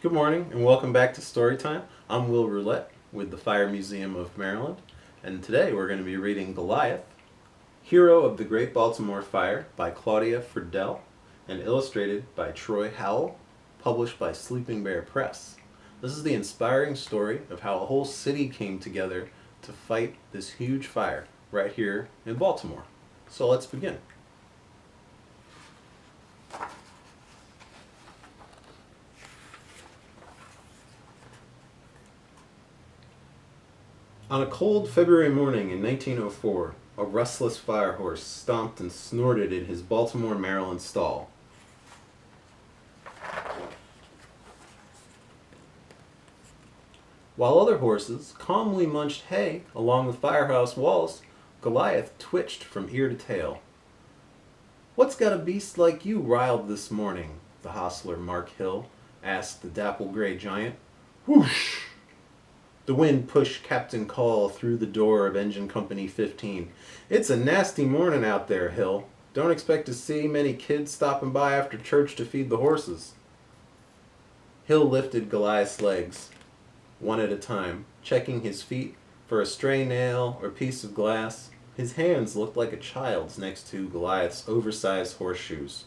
Good morning and welcome back to Storytime. I'm Will Roulette with the Fire Museum of Maryland, and today we're going to be reading Goliath, Hero of the Great Baltimore Fire by Claudia Friedel and illustrated by Troy Howell, published by Sleeping Bear Press. This is the inspiring story of how a whole city came together to fight this huge fire right here in Baltimore. So let's begin. On a cold February morning in 1904, a restless fire horse stomped and snorted in his Baltimore, Maryland stall. While other horses calmly munched hay along the firehouse walls, Goliath twitched from ear to tail. "What's got a beast like you riled this morning?" the hostler Mark Hill asked the dapple-gray giant. Whoosh! The wind pushed Captain Call through the door of Engine Company 15. "It's a nasty morning out there, Hill. Don't expect to see many kids stopping by after church to feed the horses." Hill lifted Goliath's legs, one at a time, checking his feet for a stray nail or piece of glass. His hands looked like a child's next to Goliath's oversized horseshoes.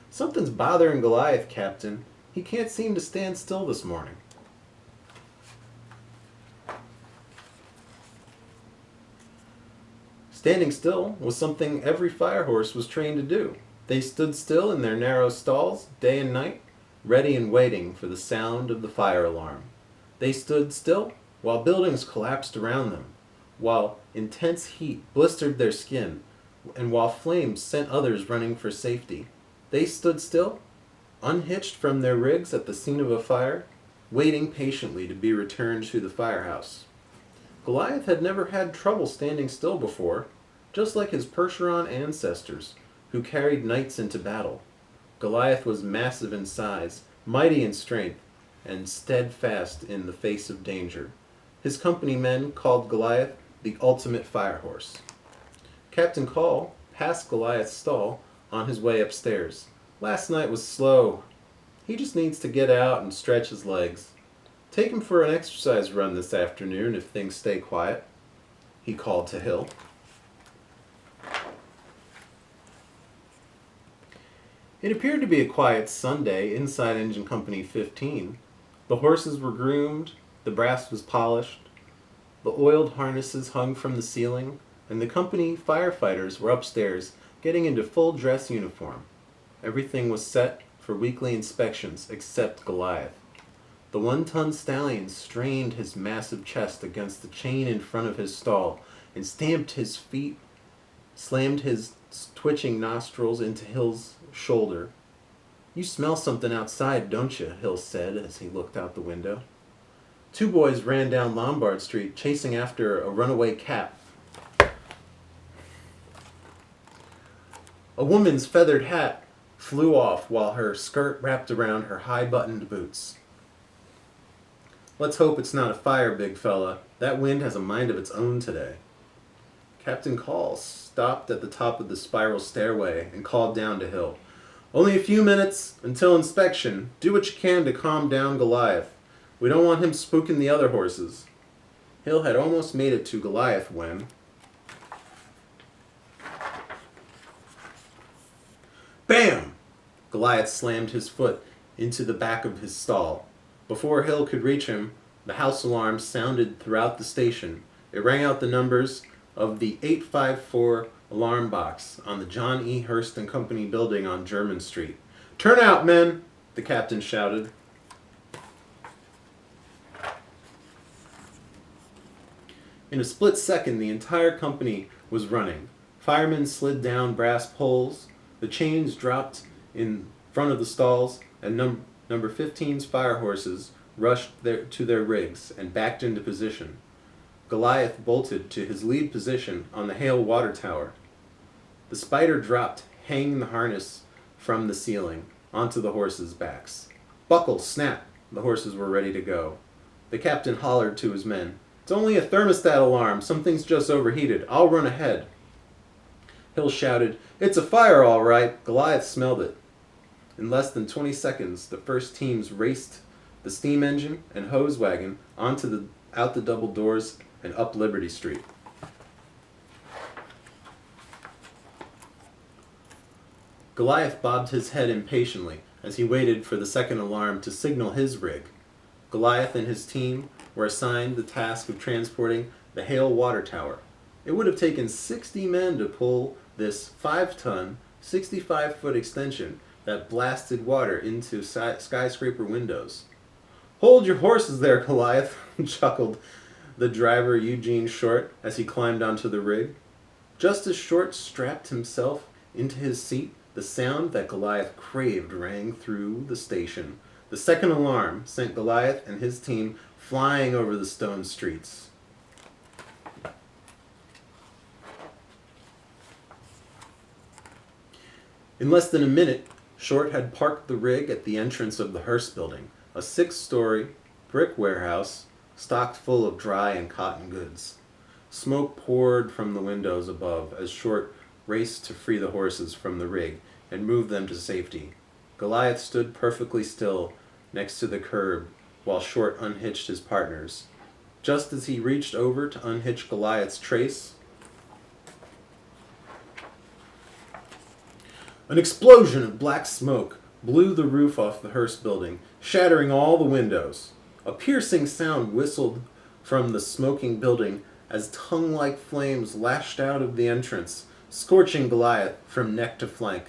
"Something's bothering Goliath, Captain. He can't seem to stand still this morning." Standing still was something every fire horse was trained to do. They stood still in their narrow stalls, day and night, ready and waiting for the sound of the fire alarm. They stood still while buildings collapsed around them, while intense heat blistered their skin, and while flames sent others running for safety. They stood still, unhitched from their rigs at the scene of a fire, waiting patiently to be returned to the firehouse. Goliath had never had trouble standing still before, just like his Percheron ancestors, who carried knights into battle. Goliath was massive in size, mighty in strength, and steadfast in the face of danger. His company men called Goliath the ultimate fire horse. Captain Call passed Goliath's stall on his way upstairs. "Last night was slow. He just needs to get out and stretch his legs. Take him for an exercise run this afternoon if things stay quiet," he called to Hill. It appeared to be a quiet Sunday inside Engine Company 15. The horses were groomed, the brass was polished, the oiled harnesses hung from the ceiling, and the company firefighters were upstairs getting into full dress uniform. Everything was set for weekly inspections except Goliath. The 1-ton stallion strained his massive chest against the chain in front of his stall and stamped his feet, slammed his twitching nostrils into Hill's shoulder. "You smell something outside, don't you?" Hill said as he looked out the window. Two boys ran down Lombard Street chasing after a runaway cat. A woman's feathered hat flew off while her skirt wrapped around her high-buttoned boots. "Let's hope it's not a fire, big fella. That wind has a mind of its own today." Captain Call stopped at the top of the spiral stairway and called down to Hill. "Only a few minutes until inspection. Do what you can to calm down Goliath. We don't want him spooking the other horses." Hill had almost made it to Goliath when... Bam! Goliath slammed his foot into the back of his stall. Before Hill could reach him, the house alarm sounded throughout the station. It rang out the numbers of the 854 alarm box on the John E. Hurst and Company building on German Street. "Turn out, men!" the captain shouted. In a split second, the entire company was running. Firemen slid down brass poles, the chains dropped in front of the stalls, and number 15's fire horses rushed to their rigs and backed into position. Goliath bolted to his lead position on the Hale water tower. The spider dropped, hanging the harness from the ceiling, onto the horses' backs. "Buckle, snap!" The horses were ready to go. The captain hollered to his men. "It's only a thermostat alarm. Something's just overheated. I'll run ahead." Hill shouted, "It's a fire, all right." Goliath smelled it. In less than 20 seconds, the first teams raced the steam engine and hose wagon out the double doors and up Liberty Street. Goliath bobbed his head impatiently as he waited for the second alarm to signal his rig. Goliath and his team were assigned the task of transporting the Hale water tower. It would have taken 60 men to pull this 5-ton, 65-foot extension that blasted water into skyscraper windows. "Hold your horses there, Goliath," chuckled the driver Eugene Short as he climbed onto the rig. Just as Short strapped himself into his seat, the sound that Goliath craved rang through the station. The second alarm sent Goliath and his team flying over the stone streets. In less than a minute, Short had parked the rig at the entrance of the Hearst building, a 6-story brick warehouse stocked full of dry and cotton goods. Smoke poured from the windows above as Short raced to free the horses from the rig and move them to safety. Goliath stood perfectly still next to the curb while Short unhitched his partners. Just as he reached over to unhitch Goliath's trace, an explosion of black smoke blew the roof off the Hearst building, shattering all the windows. A piercing sound whistled from the smoking building as tongue-like flames lashed out of the entrance, scorching Goliath from neck to flank.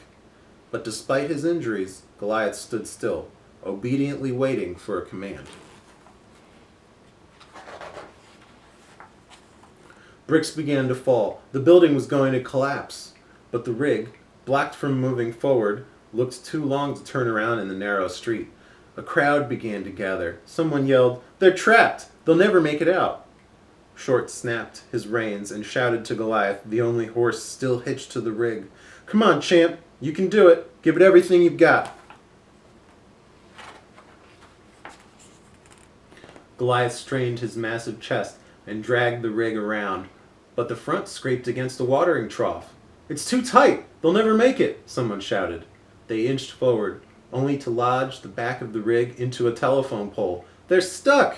But despite his injuries, Goliath stood still, obediently waiting for a command. Bricks began to fall. The building was going to collapse, but the rig, blocked from moving forward, looked too long to turn around in the narrow street. A crowd began to gather. Someone yelled, "They're trapped! They'll never make it out!" Short snapped his reins and shouted to Goliath, the only horse still hitched to the rig, "Come on, champ! You can do it! Give it everything you've got!" Goliath strained his massive chest and dragged the rig around, but the front scraped against a watering trough. "It's too tight! They'll never make it!" someone shouted. They inched forward, only to lodge the back of the rig into a telephone pole. "They're stuck!"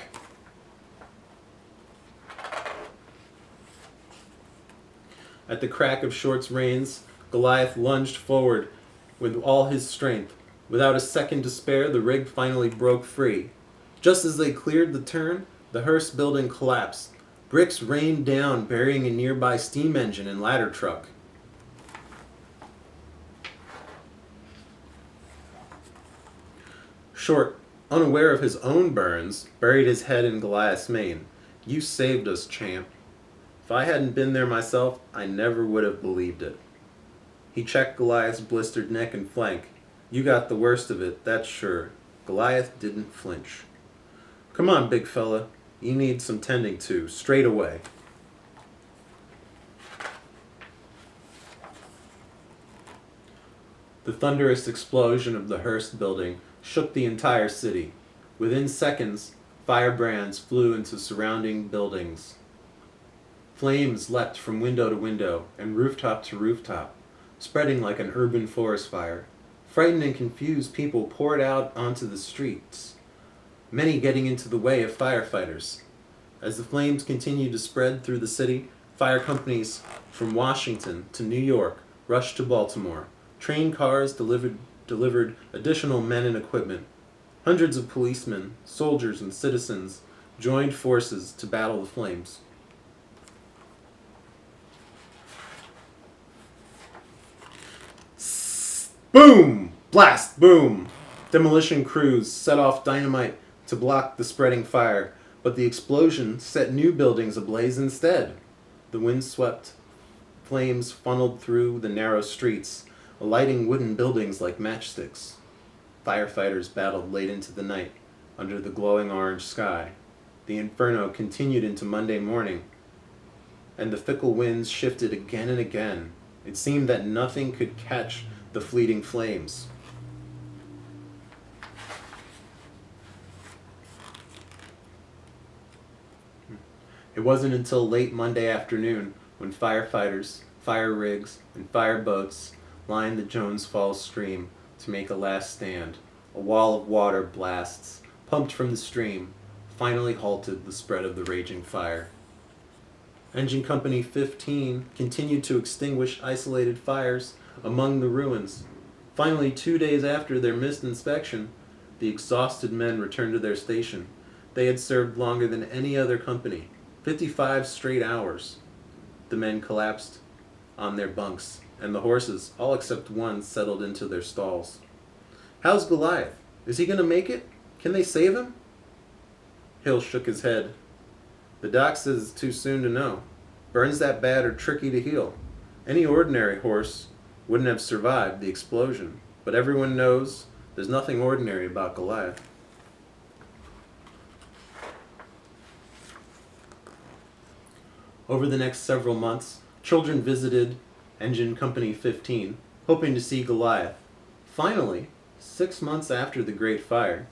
At the crack of Short's reins, Goliath lunged forward with all his strength. Without a second to spare, the rig finally broke free. Just as they cleared the turn, the Hearst building collapsed. Bricks rained down, burying a nearby steam engine and ladder truck. Short, unaware of his own burns, buried his head in Goliath's mane. "You saved us, champ. If I hadn't been there myself, I never would have believed it." He checked Goliath's blistered neck and flank. "You got the worst of it, that's sure." Goliath didn't flinch. "Come on, big fella. You need some tending to, straight away." The thunderous explosion of the Hearst building shook the entire city. Within seconds, firebrands flew into surrounding buildings. Flames leapt from window to window and rooftop to rooftop, spreading like an urban forest fire. Frightened and confused people poured out onto the streets, many getting into the way of firefighters. As the flames continued to spread through the city, fire companies from Washington to New York rushed to Baltimore. Train cars delivered additional men and equipment. Hundreds of policemen, soldiers, and citizens joined forces to battle the flames. Boom! Blast! Boom! Demolition crews set off dynamite to block the spreading fire, but the explosion set new buildings ablaze instead. The wind-swept flames funneled through the narrow streets, lighting wooden buildings like matchsticks. Firefighters battled late into the night under the glowing orange sky. The inferno continued into Monday morning, and the fickle winds shifted again and again. It seemed that nothing could catch the fleeting flames. It wasn't until late Monday afternoon when firefighters, fire rigs, and fire boats lined the Jones Falls stream to make a last stand. A wall of water blasts pumped from the stream, finally halted the spread of the raging fire. Engine Company 15 continued to extinguish isolated fires among the ruins. Finally, 2 days after their missed inspection, the exhausted men returned to their station. They had served longer than any other company, 55 straight hours. The men collapsed on their bunks, and the horses, all except one, settled into their stalls. "How's Goliath? Is he going to make it? Can they save him?" Hill shook his head. "The doc says it's too soon to know. Burns that bad are tricky to heal. Any ordinary horse wouldn't have survived the explosion, but everyone knows there's nothing ordinary about Goliath." Over the next several months, children visited Engine Company 15, hoping to see Goliath. Finally, 6 months after the Great Fire,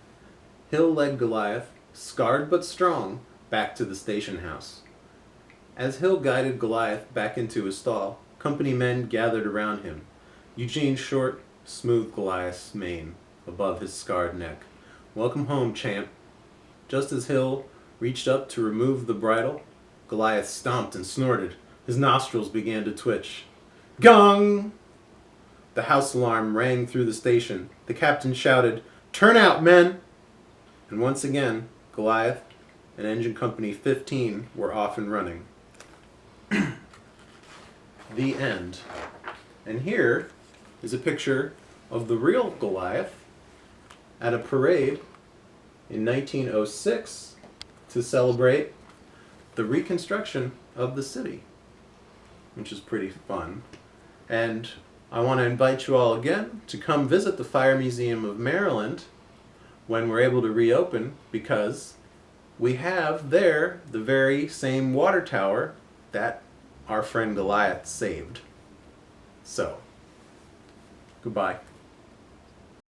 Hill led Goliath, scarred but strong, back to the station house. As Hill guided Goliath back into his stall, company men gathered around him. Eugene Short smoothed Goliath's mane above his scarred neck. "Welcome home, champ." Just as Hill reached up to remove the bridle, Goliath stomped and snorted. His nostrils began to twitch. Gong! The house alarm rang through the station. The captain shouted, "Turn out, men!" And once again, Goliath and Engine Company 15 were off and running. The end. And here is a picture of the real Goliath at a parade in 1906 to celebrate the reconstruction of the city, which is pretty fun. And I want to invite you all again to come visit the Fire Museum of Maryland when we're able to reopen, because we have there the very same water tower that our friend Goliath saved. So, goodbye.